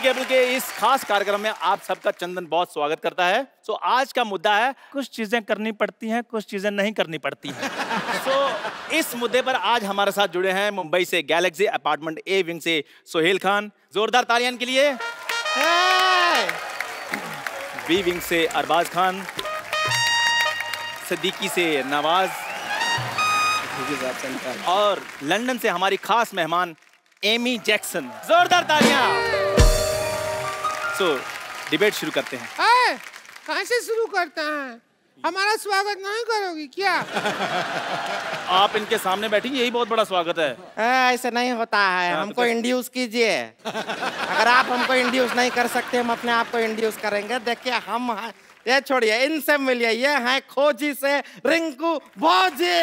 Multi cable के इस खास कार्यक्रम में आप सबका चंदन बहुत स्वागत करता है। सो आज का मुद्दा है कुछ चीजें करनी पड़ती हैं, कुछ चीजें नहीं करनी पड़ती हैं। सो इस मुद्दे पर आज हमारे साथ जुड़े हैं मुंबई से गैलेक्सी अपार्टमेंट ए विंग से सोहेल खान, जोरदार तालियां के लिए। बी विंग से अरबाज खान, सिद्दीकी से नवाज और लंदन से हमारी खास मेहमान एमी जैक्सन। जोरदार तालियां। सो डिबेट शुरू करते हैं। कहाँ से शुरू करते हैं? हमारा स्वागत नहीं करोगी क्या? आप इनके सामने बैठेंगे, यही बहुत बड़ा स्वागत है। ऐसे नहीं होता है, हमको इंड्यूस कीजिए। अगर आप हमको इंड्यूस नहीं कर सकते, हम अपने आप को इंड्यूस करेंगे। देखिए हम ये छोड़िए, इनसे मिलिए। ये हैं खोजी से रिंकू भौजी।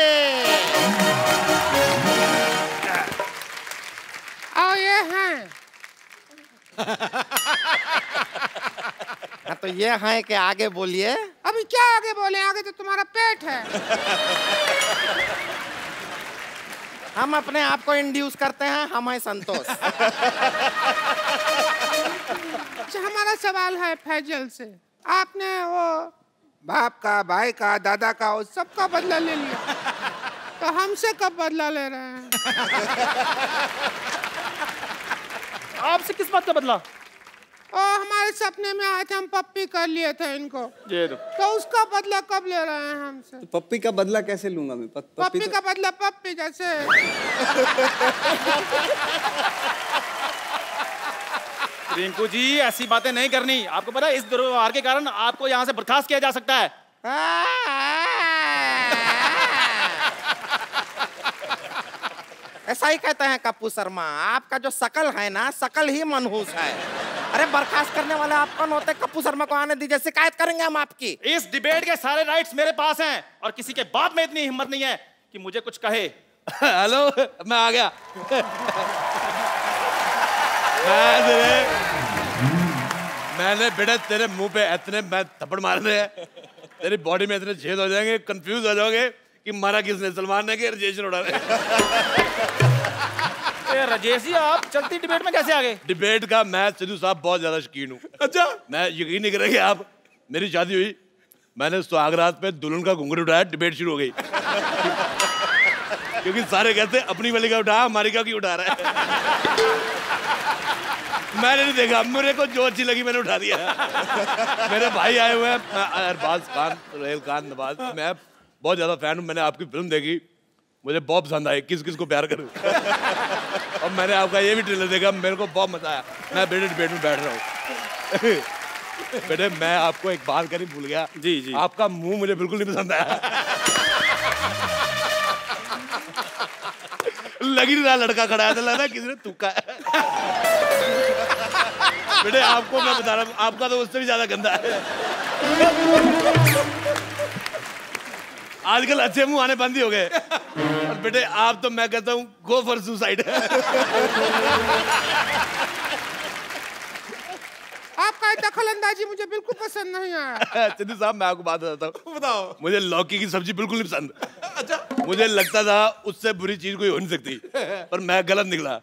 आओ, ये हैं। हाँ तो ये हैं कि आगे बोलिए। अभी क्या आगे बोले? आगे तो तुम्हारा पेट है। हम अपने आप को इंड्यूस करते हैं, हम हैं संतोष। अच्छा, हमारा सवाल है फैजल से। आपने वो बाप का, भाई का, दादा का, वो सबका बदला ले लिया, तो हमसे कब बदला ले रहे हैं? आपसे किस बात का बदला? हमारे सपने में आए थे, हम पप्पी कर लिए थे इनको, तो उसका बदला कब ले रहे हैं हमसे? तो पप्पी का बदला कैसे लूंगा मैं? पप्पी का बदला पप्पी जैसे। रिंकू जी, ऐसी बातें नहीं करनी। आपको पता है इस दुर्व्यवहार के कारण आपको यहाँ से बर्खास्त किया जा सकता है। ऐसा ही कहते हैं कप्पू शर्मा। आपका जो शकल है ना, शकल ही मनहूस है। अरे बर्खास्त करने वाले आप कौन होते? कप्पू शर्मा को आने दीजिए, शिकायत करेंगे हम आपकी। इस डिबेट के सारे राइट्स मेरे पास हैं और किसी के बाप में इतनी हिम्मत नहीं है कि मुझे कुछ कहे। हेलो, मैं आ गया। मैंने बेटा तेरे मुंह पे इतने मैं थप्पड़ मारने हैं, तेरी बॉडी में इतने छेद हो जाएंगे, कंफ्यूज हो जाओगे कि मारा किसने, सलमान ने कि राजेश ने उड़ा रहे। राजेश जी, आप चलती डिबेट में कैसे आ गए? डिबेट का मैं सिद्धू साहब बहुत ज्यादा शौकीन हूँ। अच्छा, मैं यकीन नहीं करेंगे आप, मेरी शादी हुई, मैंने सुहागरात पे दुल्हन का घुंघरू उठाया, डिबेट शुरू हो गई। क्योंकि सारे कहते अपनी वाली का उठा, हमारी का क्यों उठा रहा है। मैंने नहीं देखा, मेरे को जो अच्छी लगी मैंने उठा दिया। मेरे भाई आए हुए हैं, अरबाज खान, सोहेल खान, नवाज। मैं बहुत ज्यादा फैन हूँ, मैंने आपकी फिल्म देखी, मुझे बहुत पसंद आई, किस किस को प्यार करूं। और मैंने आपका ये भी ट्रेलर देखा, मेरे को बहुत मजा आया। मैं बेटे डिबेट में बैठ रहा हूँ। बेटे मैं आपको एक बात करनी भूल गया। जी जी। आपका मुंह मुझे बिल्कुल नहीं पसंद आया। लग ही रहा लड़का खड़ा है, तो लग रहा किसी ने तुक्का है। बेटे आपको मैं बता रहा हूँ, आपका तो उससे भी ज्यादा गंदा है। आजकल अच्छे मुंह आने बंद ही हो गए। और बेटे आप तो मैं कहता हूँ गो फॉर सुसाइड। आपका दखल अंदाजी मुझे बिल्कुल पसंद नहीं आया। सिद्धू साहब मैं आपको बात बताता हूँ। बताओ। मुझे लौकी की सब्जी बिल्कुल नहीं पसंद। अच्छा। मुझे लगता था उससे बुरी चीज कोई हो नहीं सकती, पर मैं गलत निकला।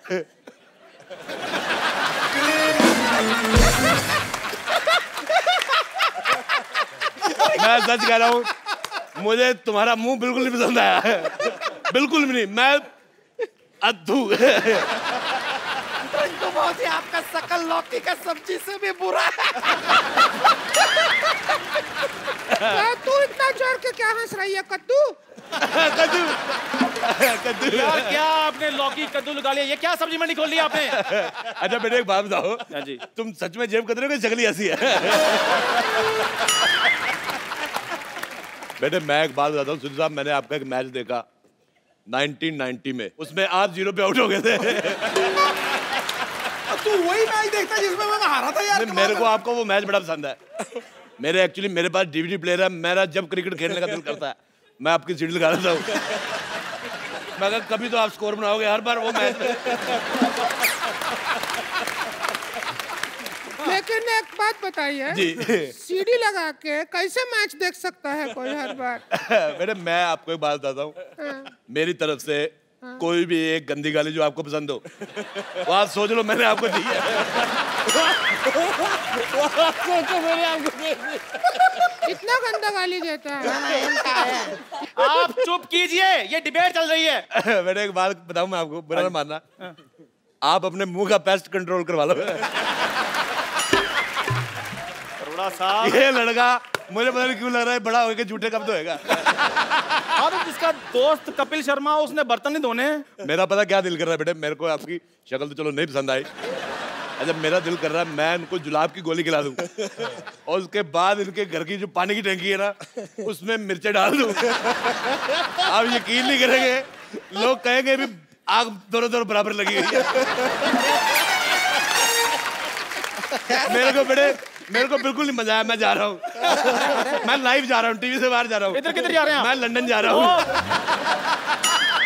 मैं सच कह रहा हूँ, मुझे तुम्हारा मुंह बिल्कुल नहीं पसंद आया। बिल्कुल भी नहीं। मैं अद्भु। रिंकू भौजी, आपका शकल लौकी का सब्जी से भी बुरा है। तू इतना जोर के क्या हंस रही है कद्दू? कद्दू। कद्दू। यार क्या आपने लौकी कद्दू लगा लिया? ये क्या सब्जी मंडी खोल ली आपने? अच्छा बेटे एक बात बताओ। जी। तुम सच में जेब कतरे को शक्ल ऐसी है? बेटे मैं एक बात बताता हूँ सिद्धू साहब, मैंने आपका एक मैच देखा 1990 में, उसमें आप 0 पे आउट हो गए थे। तू वही मैच देखता जिसमें मैं हारा था यार। मेरे को आपका वो मैच बड़ा पसंद है। मेरे पास DVD प्लेयर है, मेरा जब क्रिकेट खेलने का दिल करता है मैं आपकी सीडी लगा देता हूँ। मैं कहा कभी तो आप स्कोर बनाओगे हर बार वो मैच में। लेकिन एक बात बताइए जी। सीडी लगा के कैसे मैच देख सकता है कोई हर बार? बेटे मैं आपको एक बात बताता हूँ, मेरी तरफ से कोई भी एक गंदी गाली जो आपको पसंद हो वो आप सोच लो मैंने आपको दी है। सोचो मैंने आपको इतना गंदा गाली देता है। आप चुप कीजिए, ये डिबेट चल रही है। बेटे एक बात बताऊं मैं आपको, बुरा ना मानना, आप अपने मुंह का पेस्ट कंट्रोल करवा लो। अरोड़ा साहब, ये लड़का मुझे पता नहीं क्यों लग रहा है बड़ा होके झूठे कब धोएगा। अब जिसका दोस्त कपिल शर्मा उसने बर्तन नहीं धोने। मेरा पता क्या दिल कर रहा है बेटे, मेरे को आपकी शक्ल तो चलो नहीं पसंद आई, अच्छा मेरा दिल कर रहा है मैं इनको जुलाब की गोली खिला दूं और उसके बाद इनके घर की जो पानी की टंकी है ना उसमें मिर्चे डाल दूं। आप यकीन नहीं करेंगे, लोग कहेंगे भी आग दोनों दोनों बराबर लगी हुई है। मेरे को बिल्कुल नहीं मजा आया, मैं जा रहा हूँ। मैं लाइव जा रहा हूँ, टीवी से बाहर जा रहा हूँ। इधर किधर जा रहे हैं आप? मैं लंदन जा रहा हूँ।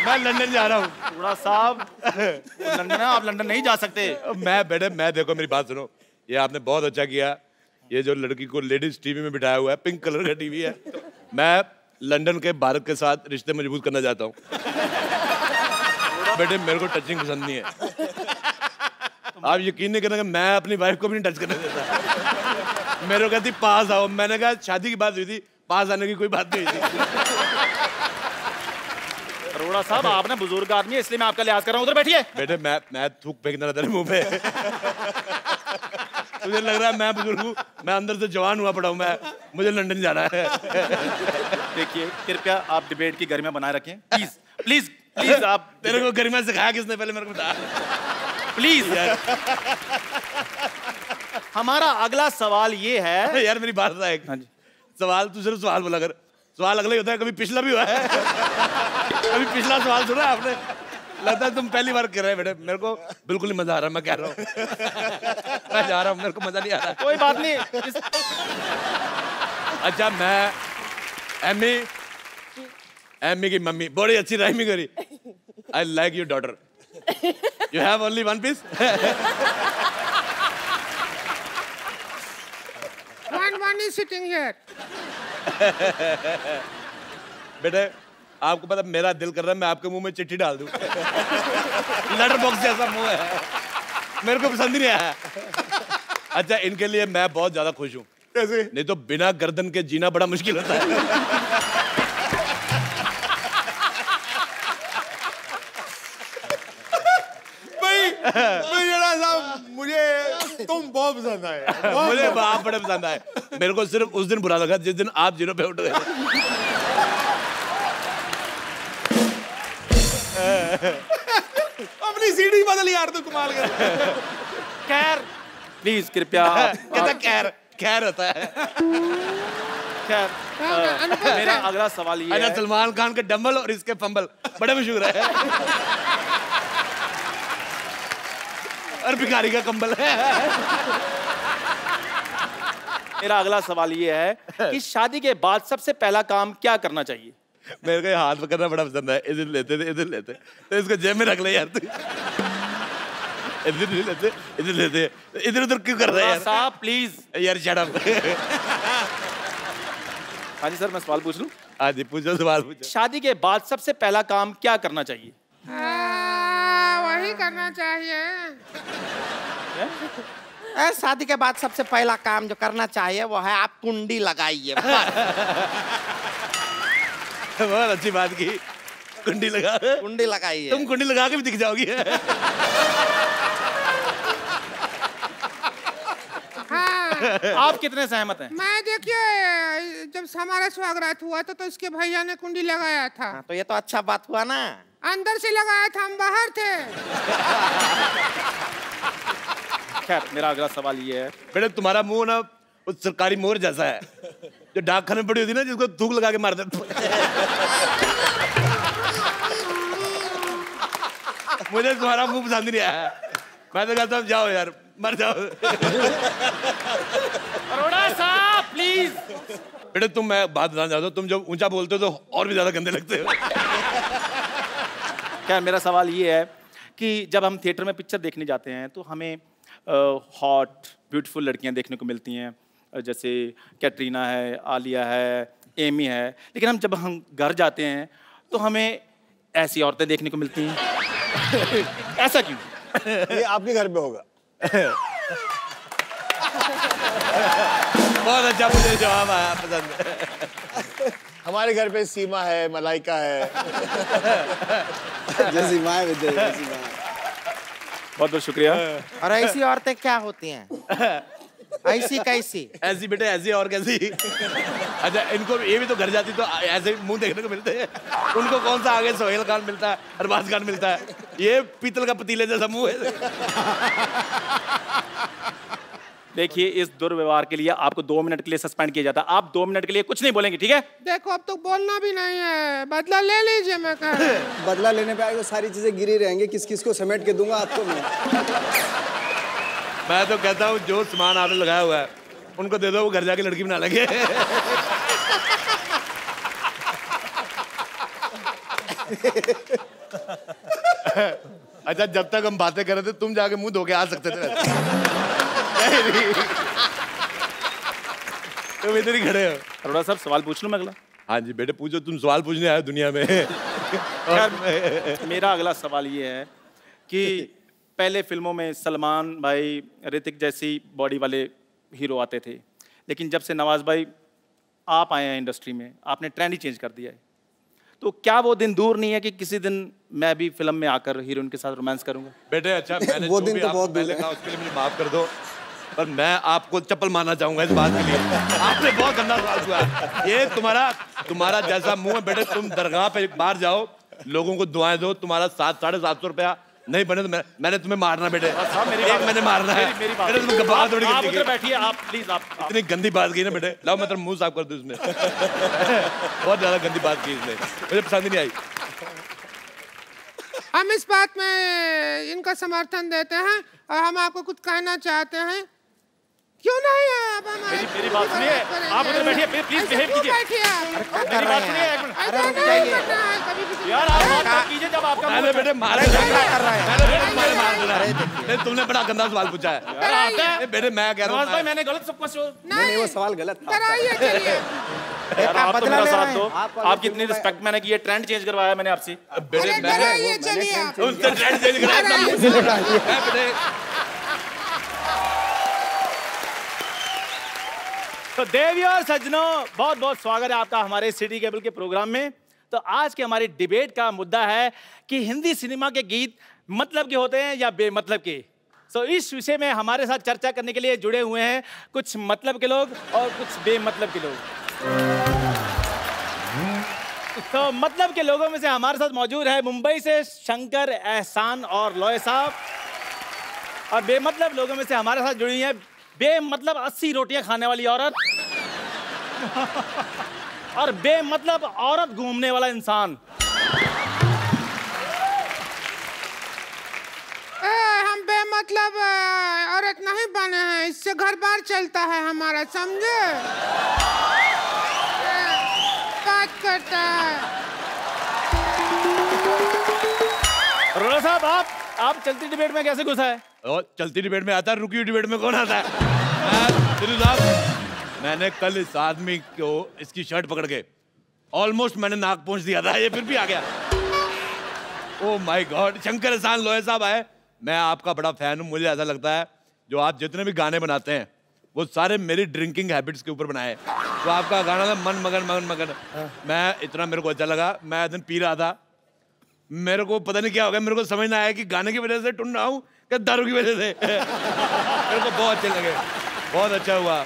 मैं लंदन जा रहा हूँ। अरोड़ा साहब, लंदन है, आप लंदन नहीं जा सकते। मैं देखो मेरी बात सुनो, ये आपने बहुत अच्छा किया, ये जो लड़की को लेडीज टीवी में बिठाया हुआ है, पिंक कलर का टीवी है, मैं लंदन के भारत के साथ रिश्ते मजबूत करना चाहता हूँ। बेटे मेरे को टचिंग पसंद नहीं है। आप यकीन नहीं करेंगे, मैं अपनी वाइफ को भी नहीं टच करने देता। मेरे को कहती पास आओ, मैंने कहा शादी की बात हुई थी, पास आने की कोई बात नहीं हुई थी। अरोड़ा साहब, आपने बुजुर्ग आदमी है इसलिए मैं आपका लिहाज कर रहा हूँ, उधर बैठिए। बेटे मैं थूक फेंकना रहता है मुंह पे। मुझे लग रहा है मैं बुजुर्ग हूँ, मैं अंदर से जवान हुआ पड़ा हूँ, मुझे लंदन जाना है। देखिए कृपया आप डिबेट की गरिमा बनाए रखें, प्लीज प्लीज प्लीज। आप तेरे को गरिमा सिखाया किसने, पहले मेरे को बता प्लीज। हमारा अगला सवाल ये है। यार मेरी बात है, हाँ जी। सवाल तू सिर्फ सवाल बोला कर, सवाल अगला ही होता है, कभी पिछला भी हुआ है। कभी पिछला सवाल सुना है आपने? लगता है तुम पहली बार कर रहे हैं बेटे, मेरे को बिल्कुल नहीं मजा आ रहा, मैं कह रहा हूँ। मैं जा रहा हूँ, मेरे को मजा नहीं आ रहा। कोई बात नहीं। अच्छा मैं एमी की मम्मी बड़ी अच्छी राइमिंग करी। I like your daughter, you have only one piece. One is sitting here. बेटे आपको पता मेरा दिल कर रहा है मैं आपके मुंह में चिट्ठी डाल दूं। लेटर बॉक्स जैसा मुंह है, मेरे को पसंद ही नहीं आया। अच्छा इनके लिए मैं बहुत ज्यादा खुश हूँ, कैसे? नहीं तो बिना गर्दन के जीना बड़ा मुश्किल होता है। मुझे तुम बहुत पसंद आए। मुझे आप बड़े पसंद आए। मेरे को सिर्फ उस दिन बुरा लगा जिस दिन आप जीरो पे उठ गए। अपनी सीढ़ी बदल यार, तू कमाल कर। खैर प्लीज कृपया। कहता खैर होता है। खैर मेरा अगला सवाल ये है। सलमान खान के डंबल और इसके फंबल बड़े मशहूर है। और भिखारी का कंबल है। मेरा अगला सवाल ये है कि शादी के बाद सबसे पहला काम क्या करना चाहिए? मेरे को हाथ पकड़ना बड़ा पसंद है। इधर लेते तो इसको जेब में रख ले यार तू। इधर लेते इधर उधर क्यों कर रहा है यार? साहब प्लीज यार शट अप। हाँ जी सर, मैं सवाल पूछ लूं? हाँ जी पूछो, सवाल पूछो। शादी के बाद सबसे पहला काम क्या करना चाहिए? वही करना चाहिए। शादी के बाद सबसे पहला काम जो करना चाहिए वो है आप कुंडी लगाइए। बहुत अच्छी बात की, कुंडी लगाइए। तुम कुंडी लगा के भी दिख जाओगी। हाँ। आप कितने सहमत हैं? मैं देखिए जब हमारा स्वागत हुआ तो इसके भैया ने कुंडी लगाया था। तो ये तो अच्छा बात हुआ ना। अंदर से लगाया था, हम बाहर थे। खैर मेरा अगला सवाल ये है। बेटे तुम्हारा मुंह ना उस सरकारी मोहर जैसा है जो डाकखाने में पड़ी होती ना, जिसको थूक लगा के मार देते। मुझे तुम्हारा मुंह पसंद नहीं आया। मैं तो कहता हूँ जाओ यार, मर जाओ। अरोड़ा साहब प्लीज। बेटे तुम, मैं बात बताना चाहता हूँ, तुम जब ऊंचा बोलते हो तो और भी ज्यादा गंदे लगते हो। क्या मेरा सवाल ये है कि जब हम थिएटर में पिक्चर देखने जाते हैं तो हमें हॉट ब्यूटीफुल लड़कियां देखने को मिलती हैं, जैसे कैटरीना है, आलिया है, एमी है, लेकिन जब हम घर जाते हैं तो हमें ऐसी औरतें देखने को मिलती हैं। ऐसा क्यों? ये आपके घर पे होगा। बहुत अच्छा मुझे जवाब आया, पसंद। हमारे घर पे सीमा है, मलाइका है। जैसी माँ है विद्या जैसी माँ। बहुत बहुत शुक्रिया। और ऐसी औरतें क्या होती हैं? ऐसी कैसी? ऐसी बेटे ऐसी और कैसी। अच्छा इनको ये भी तो घर जाती तो ऐसे मुंह देखने को मिलते हैं। उनको कौन सा आगे सोहेल खान मिलता है, अरबाज खान मिलता है, ये पीतल का पतीले जैसा मुंह है। देखिए इस दुर्व्यवहार के लिए आपको 2 मिनट के लिए सस्पेंड किया जाता है। आप 2 मिनट के लिए कुछ नहीं बोलेंगे, ठीक है? देखो अब तो बोलना भी नहीं है, बदला ले लीजिए। मैं कह रहा हूं। बदला लेने पे आएगा सारी चीजें गिरी रहेंगी, किस किस को समेट के दूंगा आपको मैं तो कहता हूँ जो सामान आपने लगाया हुआ है उनको दे दो, वो घर जाके लड़की बना लेंगे। अच्छा जब तक हम बातें कर रहे थे तुम जाके मुंह धो के आ सकते थे। तुम इधर ही खड़े हो। अरोड़ा साहब सवाल पूछ लूं मैं अगला? हाँ जी बेटे पूछो, तुम सवाल पूछने आए दुनिया में। मेरा अगला सवाल ये है कि पहले फिल्मों में सलमान भाई, ऋतिक जैसी बॉडी वाले हीरो आते थे, लेकिन जब से नवाज भाई आप आए हैं इंडस्ट्री में, आपने ट्रेंड ही चेंज कर दिया है। तो क्या वो दिन दूर नहीं है कि किसी दिन मैं भी फिल्म में आकर हीरोइन के साथ रोमांस करूंगा? बेटे अच्छा मैंने वो जो दिन भी तो आपको बहुत दूर पहले है। कहा उसके लिए मुझे माफ कर दो, पर मैं आपको चप्पल मारना चाहूंगा इस बात के लिए। आपने बहुत गंदा सवाल हुआ। ये तुम्हारा जैसा मुंह है बेटे, तुम दरगाह पे बाहर जाओ, लोगों को दुआएं दो, तुम्हारा 700-750 रुपया नहीं बने तो मैंने तुम्हें मारना बेटे। मैंने मारना है। मेरी बात बेटे तुम बात थोड़ी आप गंदी उधर की। बैठिए, आप प्लीज आप इतनी गंदी बात की ना बेटे, लाओ मैं तेरा मुंह साफ कर दूं इसमें। बहुत ज्यादा गंदी बात की इसने, मुझे पसंद ही नहीं आई। हम इस बात में इनका समर्थन देते हैं और हम आपको कुछ कहना चाहते हैं। क्यों नहीं है? अब हम मेरी बात सुनिए, आप उधर बैठिए, प्लीज बिहेव कीजिए। मेरी बात सुनिए एक मिनट। अरे रुक जाइए। यार आप बात मत कीजिए जब आपका मैंने बेटे मारे क्या कर रहा है? मैंने बेटे तुम्हारे मार देना। नहीं तुमने बड़ा गंदा सवाल पूछा है। यार आता है। बेटे मैं कह रहा नवाज भाई हूँ मैंने गलत सब कुछ नहीं वो सवाल गलत था। कराइए चलिए। यार आप तो बदला मेरा ले साथ रहे दो। हैं। आपकी इतनी रिस्पेक्ट मैंने की है, ट्रेंड चेंज करवाया मैंने आपसे। बेटे अरे मैंने कराइए चलिए आप। उनसे ट्रेंड चेंज कराया। बेटे तो देवियों और सज्जनों, बहुत बहुत स्वागत है आपका हमारे सिटी केबल के प्रोग्राम में। तो आज के हमारी डिबेट का मुद्दा है कि हिंदी सिनेमा के गीत मतलब के होते हैं या बेमतलब के। सो इस विषय में हमारे साथ चर्चा करने के लिए जुड़े हुए हैं कुछ मतलब के लोग और कुछ बेमतलब के लोग। तो मतलब के लोगों में से हमारे साथ मौजूद है मुंबई से शंकर, एहसान और लॉय साहब, और बेमतलब लोगों में से हमारे साथ जुड़ी है बेमतलब 80 रोटियां खाने वाली औरत और बेमतलब औरत घूमने वाला इंसान। हम बेमतलब औरत नहीं बने हैं, इससे घर बार चलता है हमारा, समझे? बात करता है। रोला साहब आप चलती डिबेट में कैसे घुसा है? और चलती डिबेट में आता है, रुकी हुई डिबेट में कौन आता है? मैंने कल इस आदमी को इसकी शर्ट पकड़ के ऑलमोस्ट मैंने नाक पहुंच दिया था, ये फिर भी आ गया। ओह माय गॉड, शंकर एहसान लोहे साहब आए। मैं आपका बड़ा फैन हूँ। मुझे ऐसा लगता है जो आप जितने भी गाने बनाते हैं वो सारे मेरी ड्रिंकिंग हैबिट्स के ऊपर बनाए। तो आपका गाना था मन मगन मगन मगन, मैं इतना मेरे को अच्छा लगा। मैं एक दिन पी रहा था, मेरे को पता नहीं क्या हो गया, मेरे को समझ ना आया कि गाने की वजह से टुन रहा हूँ क्या दारू की वजह से। मेरे को बहुत अच्छे लगे, बहुत अच्छा हुआ।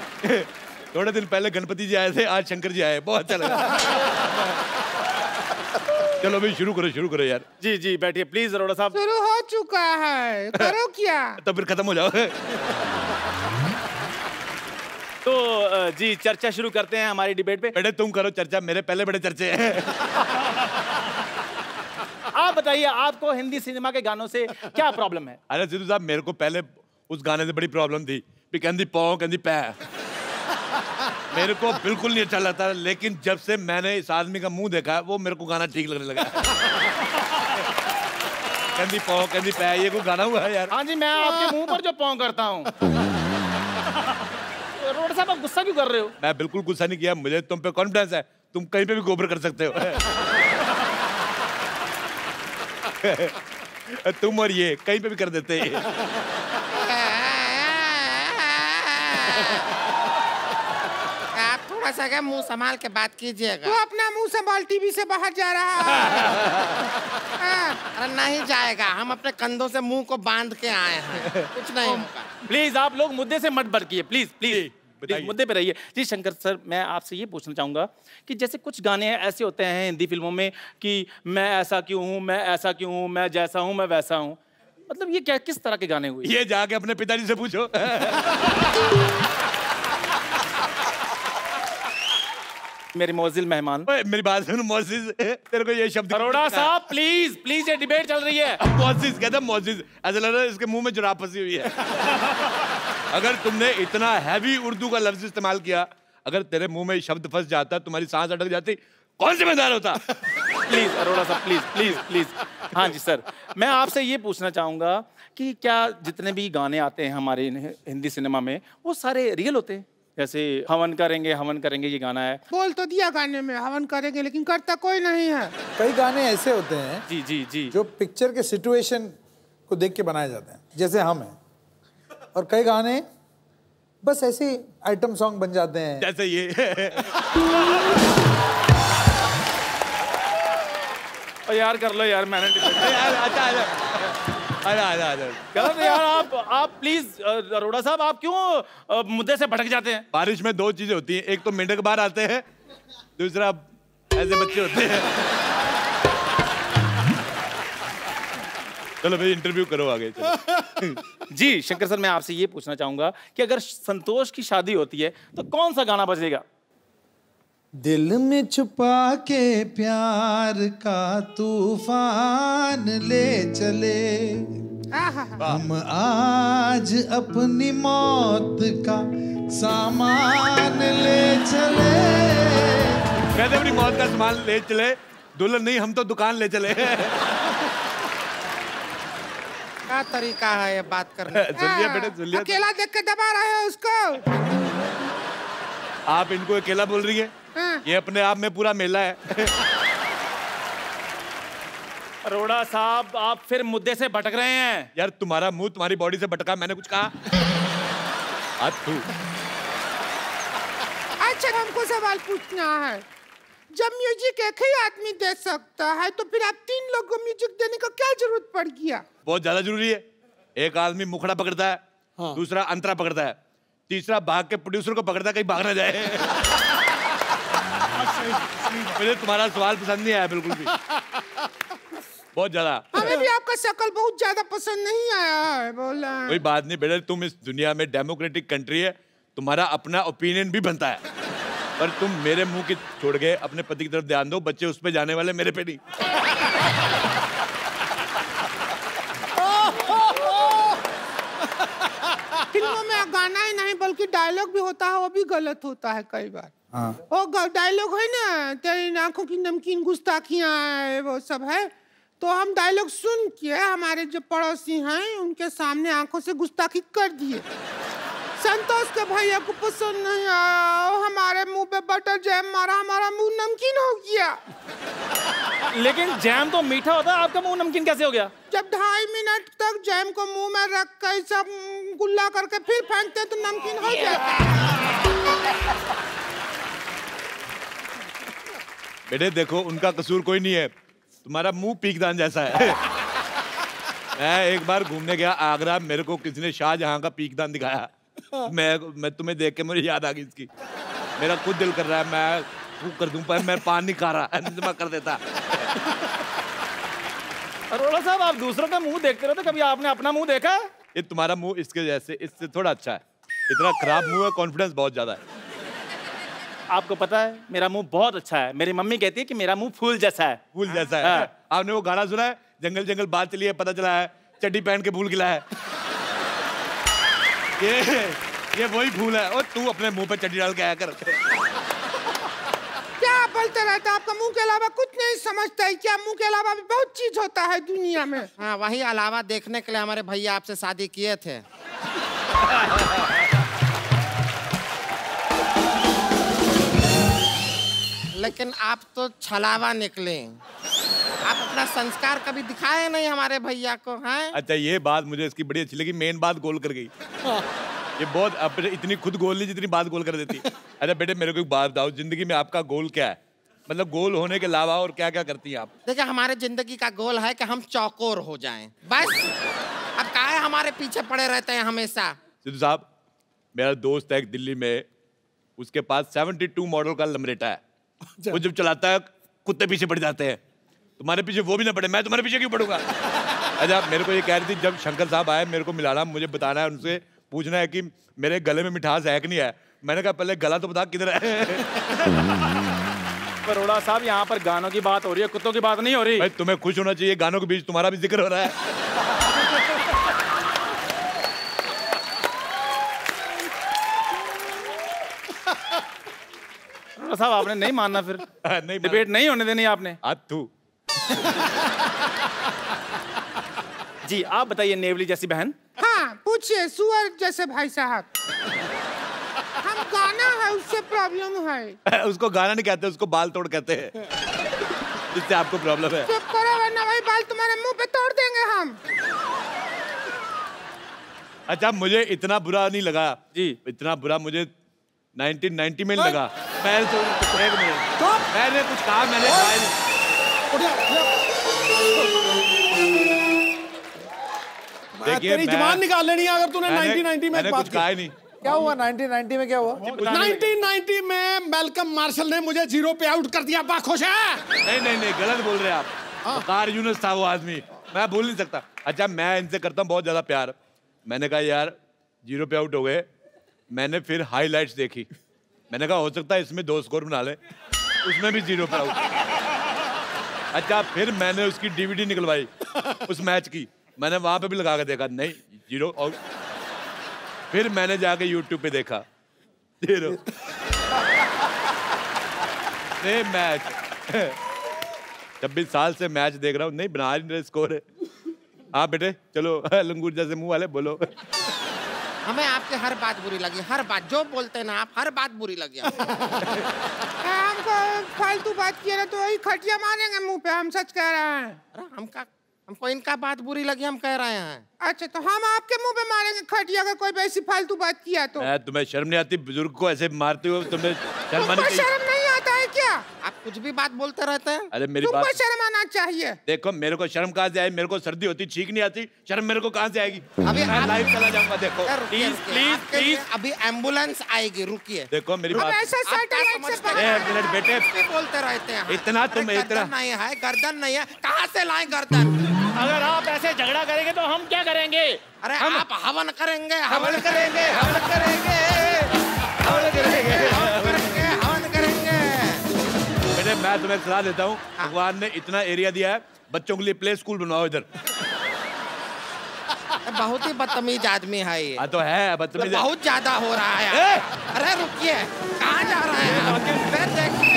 थोड़े दिन पहले गणपति जी आए थे, आज शंकर जी आए, बहुत अच्छा लगा। चलो भाई शुरू करो यार। जी जी बैठिए प्लीज अरोड़ा साहब। शुरू हो चुका है, करो क्या? तब फिर खत्म हो जाओ। तो जी चर्चा शुरू करते हैं हमारी डिबेट पे। बेटे तुम करो चर्चा, मेरे पहले बड़े चर्चे हैं। आप बताइए आपको हिंदी सिनेमा के गानों से क्या प्रॉब्लम है? अरे सिद्धू साहब मेरे को पहले उस गाने से बड़ी प्रॉब्लम थी, कहती पौ कहती पै, मेरे को बिल्कुल नहीं अच्छा लगता। लेकिन जब से मैंने इस आदमी का मुंह देखा वो मेरे को गाना ठीक लगने लगा। कहती पौ कहती पै, ये कोई गाना हुआ है यार? हाँ जी, मैं आपके मुंह पर जो पौ करता हूँ। अरोड़ा साहब आप गुस्सा क्यों कर रहे हो? मैं बिल्कुल गुस्सा नहीं किया, मुझे तुम पे कॉन्फिडेंस है, तुम कहीं पे भी गोबर कर सकते हो। तुम और ये कहीं पे भी कर देते हैं। आप थोड़ा सा क्या मुंह संभाल के बात कीजिएगा। तू अपना मुंह संभाल, टीवी से बाहर जा रहा है। अरे नहीं जाएगा, हम अपने कंधों से मुंह को बांध के आए हैं, कुछ नहीं होगा। प्लीज आप लोग मुद्दे से मत भटकिए, प्लीज प्लीज प्लीज मुद्दे पे रहिए। जी शंकर सर, मैं आपसे ये पूछना चाहूंगा कि जैसे कुछ गाने ऐसे होते हैं हिंदी फिल्मों में कि मैं ऐसा क्यों हूँ, मैं ऐसा क्यों हूँ, मैं जैसा हूँ मैं वैसा हूँ, मतलब ये क्या किस तरह के गाने हुए? ये जाके अपने पिताजी से पूछो। मेरे मोजिल मेहमान, मेरी बात सुन मोजिज, तेरे को ये शब्द अरोड़ा साहब प्लीज प्लीज, ये डिबेट चल रही है। मोजिज कहता है, मोजिज ऐसा लग रहा है इसके मुंह में जुराब फंसी हुई है। अगर तुमने इतना हैवी उर्दू का लफ्ज इस्तेमाल किया, अगर तेरे मुंह में शब्द फंस जाता, तुम्हारी सांस अटक जाती, कौन जिम्मेदार होता? प्लीज अरोड़ा साहब प्लीज प्लीज प्लीज। हाँ जी सर, मैं आपसे ये पूछना चाहूंगा कि क्या जितने भी गाने आते हैं हमारे हिंदी सिनेमा में वो सारे रियल होते हैं? जैसे हवन करेंगे ये गाना है। बोल तो दिया गाने में हवन करेंगे, लेकिन करता कोई नहीं है। कई गाने ऐसे होते हैं जी जी जी जो पिक्चर के सिचुएशन को देख के बनाए जाते हैं, जैसे हम हैं, और कई गाने बस ऐसे आइटम सॉन्ग बन जाते हैं, जैसे ये। और यार कर लो यार, मैंने गलत है यार। आप प्लीज अरोड़ा साहब, आप क्यों मुद्दे से भटक जाते हैं? बारिश में दो चीजें होती हैं, एक तो मेंढक बाहर आते हैं, दूसरा ऐसे बच्चे होते हैं। चलो भाई इंटरव्यू करो आगे। चलो। जी शंकर सर, मैं आपसे ये पूछना चाहूंगा कि अगर संतोष की शादी होती है तो कौन सा गाना बजेगा? दिल में छुपा के प्यार का तूफान ले चले, हम आज अपनी मौत का सामान ले चले। कहते अपनी मौत का सामान ले चले, दुल्हन नहीं हम तो दुकान ले चले। क्या तरीका है ये बात करने? सुनिए बेटे, सुनिए। अकेला देख के दबा रहे हो उसको। आप इनको अकेला बोल रही है? ये अपने आप में पूरा मेला है। अरोड़ा साहब, आप फिर मुद्दे से भटक रहे हैं। यार तुम्हारा मुंह तुम्हारी बॉडी से भटका, मैंने कुछ कहा? तू अच्छा, हमको सवाल पूछना है। जब म्यूजिक एक ही आदमी दे सकता है तो फिर आप 3 लोगों को म्यूजिक देने का क्या जरूरत पड़ गया? बहुत ज्यादा जरूरी है। एक आदमी मुखड़ा पकड़ता है, हाँ। दूसरा अंतरा पकड़ता है, तीसरा भाग के प्रोड्यूसर को पकड़ता है कहीं भाग ना जाए। मुझे तुम्हारा सवाल पसंद नहीं आया बिल्कुल भी, बहुत ज्यादा। हमें भी आपका शक्ल बहुत ज्यादा पसंद नहीं आया है, बोला। कोई बात नहीं बेटा, तुम इस दुनिया में डेमोक्रेटिक कंट्री है, तुम्हारा अपना ओपिनियन भी बनता है, पर तुम मेरे मुंह की छोड़ के अपने पति की तरफ ध्यान दो, बच्चे उस पे जाने वाले, मेरे पे नहीं। फिल्मों में गाना ही नहीं बल्कि डायलॉग भी होता है, वो भी गलत होता है कई बार। हाँ। वो डायलॉग है ना, तेरी आंखों की नमकीन गुस्ताखियां, वो सब है, तो हम डायलॉग सुन के हमारे जो पड़ोसी हैं उनके सामने आंखों से गुस्ताखी कर दिए। संतोष के भैया को पसंद नहीं आया, हमारे मुंह पे बटर जैम मारा, हमारा मुंह नमकीन हो गया। लेकिन जैम तो मीठा होता है, आपका मुंह नमकीन कैसे हो गया? जब 2.5 मिनट तक जैम को मुंह में रख कर सब गुल्ला करके फिर फेंकते तो नमकीन हो जाता है। बेटे देखो, उनका कसूर कोई नहीं है, तुम्हारा मुंह पीकदान जैसा है। मैं एक बार घूमने गया आगरा, मेरे को किसी ने शाहजहां का पीकदान दिखाया, मैं तुम्हें देख के मुझे याद आ गई इसकी। मेरा खुद दिल कर रहा है मैं फूक कर दूं, पर मैं पान नहीं खा रहा, इंतजाम कर देता। अरोड़ा साहब, आप दूसरों का मुंह देखते रहते, कभी आपने अपना मुंह देखा? ये तुम्हारा मुंह इसके जैसे, इससे थोड़ा अच्छा है, इतना खराब मुंह है, कॉन्फिडेंस बहुत ज्यादा है। आपको पता है मेरा मुंह बहुत अच्छा है, मेरी मम्मी कहती है कि मेरा मुंह फूल जैसा है। फूल जैसा है। हाँ। आपने वो गाना सुना है, जंगल जंगल बात चली है, पता चला है चड्डी पहन के फूल खिला है। ये वही फूल है। और तू अपने मुंह पे चड्डी डाल के आया कर। क्या बोलते रहते, आपका मुंह के अलावा कुछ नहीं समझता है क्या? मुंह के अलावा भी बहुत चीज होता है दुनिया में। हाँ, वही अलावा देखने के लिए हमारे भैया आपसे शादी किए थे। लेकिन आप तो छलावा निकले, आप अपना संस्कार कभी दिखाए नहीं हमारे भैया को। हैं? अच्छा, ये बात मुझे इसकी बड़ी अच्छी लगी, मेन बात गोल कर गई। ये बहुत अपने इतनी खुद गोल नहीं जितनी बात गोल कर देती। अच्छा बेटे मेरे को एक बात बताओ, जिंदगी में आपका गोल क्या है? मतलब गोल होने के अलावा और क्या क्या करती हैं आप? देखिए हमारे जिंदगी का गोल है कि हम चौकोर हो जाएं बस। अब काहे हमारे पीछे पड़े रहते हैं हमेशा। सिद्धू साहब, मेरा दोस्त है एक दिल्ली में, उसके पास 72 मॉडल का लमरेटा है। वो जब चलाता है कुत्ते पीछे पड़ जाते हैं। तुम्हारे पीछे वो भी ना पड़े, मैं तुम्हारे पीछे क्यों पड़ूंगा? अच्छा मेरे को ये कह रही थी, जब शंकर साहब आए मेरे को मिलाना, मुझे बताना है, उनसे पूछना है कि मेरे गले में मिठास है कि नहीं है। मैंने कहा पहले गला तो बता किधर है। अरोड़ा साहब, यहाँ पर गानों की बात हो रही है, कुत्तों की बात नहीं हो रही। भाई तुम्हें खुश होना चाहिए, गानों के बीच तुम्हारा भी जिक्र हो रहा है। अरोड़ा साहब आपने नहीं मानना फिर? नहीं डिबेट नहीं होने देनी आपने। तू जी आप बताइए नेवली जैसी बहन। हाँ पूछिए सुअर जैसे भाई साहब। हम गाना है उससे प्रॉब्लम है। उसको गाना नहीं कहते, उसको बाल तोड़ कहते हैं। जिससे आपको प्रॉब्लम है। चुप करो वरना वही बाल तुम्हारे मुंह पे तोड़ देंगे हम। अच्छा मुझे इतना बुरा नहीं लगा जी, इतना बुरा मुझे 1990 में लगा। पहले तो एक मिनट, मैंने कुछ कहा, मैंने कहा नहीं। तेरी जुबान निकाल लेनी है अगर तूने 1990 में मैंने बात कुछ कहा ही नहीं। क्या हुआ 1990 में? क्या हुआ 1990 में मैल्कम मार्शल ने मुझे 0 पे आउट कर दिया। खुश है? नहीं गलत बोल रहे हैं आप। वकार यूनुस था वो आदमी, मैं भूल नहीं सकता। अच्छा मैं इनसे करता हूँ बहुत ज्यादा प्यार। मैंने कहा यार 0 पे आउट हो गए। मैंने फिर हाईलाइट्स देखी, मैंने कहा हो सकता है इसमें 2 स्कोर बना ले, उसमें भी 0 पे आउट। अच्छा फिर मैंने उसकी DVD निकलवाई उस मैच की, मैंने वहां पे भी लगा के देखा, नहीं 0 आउट। फिर मैंने जाके YouTube पे देखा 0 मैच। 26 साल से मैच देख रहा हूँ, नहीं बना नहीं रहे स्कोर है। हाँ बेटे चलो, लंगूर जैसे मुंह वाले बोलो। हमें आपकी हर बात बुरी लगी, हर बात जो बोलते हैं ना आप, हर बात बुरी लगी। हमको फालतू बात किया ना तो वही खटिया मारेंगे मुंह पे। हम सच कह रहे हैं। अरे हमको इनका बात बुरी लगी, हम कह रहे हैं। अच्छा तो हम आपके मुंह पे मारेंगे खटिया अगर कोई ऐसी फालतू बात किया तो? तुम्हें शर्म नहीं आती? बुजुर्ग को ऐसे मारते हो, तुम्हें शर्म आनी चाहिए। शर्म नहीं आता है क्या? आप कुछ भी बात बोलते रहते हैं। अरे मेरी बात, तुमको शर्म आना चाहिए। देखो मेरे को शर्म कहाँ से आई? मेरे को सर्दी होती छींक नहीं आती, शर्म मेरे को कहाँ से आएगी? अभी मैं लाइव चला जाऊंगा। देखो प्लीज अभी एम्बुलेंस आएगी, रुकिए। देखो मेरी बात, ऐसा सैटेलाइट से बात एक मिनट बेटे, बोलते रहते हैं। इतना तुम इतना नहीं है, गर्दन नहीं है, कहाँ से लाए गर्दन? अगर आप ऐसे झगड़ा करेंगे तो हम क्या करेंगे? अरे आप हवन करेंगे, हवन करेंगे, हवन करेंगे, हवन करेंगे, हवन करेंगे। बेटे मैं तुम्हें सलाह देता हूँ, भगवान ने इतना एरिया दिया है, बच्चों के लिए प्ले स्कूल बनवाओ इधर। बहुत ही बदतमीज आदमी है ये। तो है बदतमीज, बहुत ज्यादा हो रहा है। अरे रुकिए, कहाँ जा रहे हैं?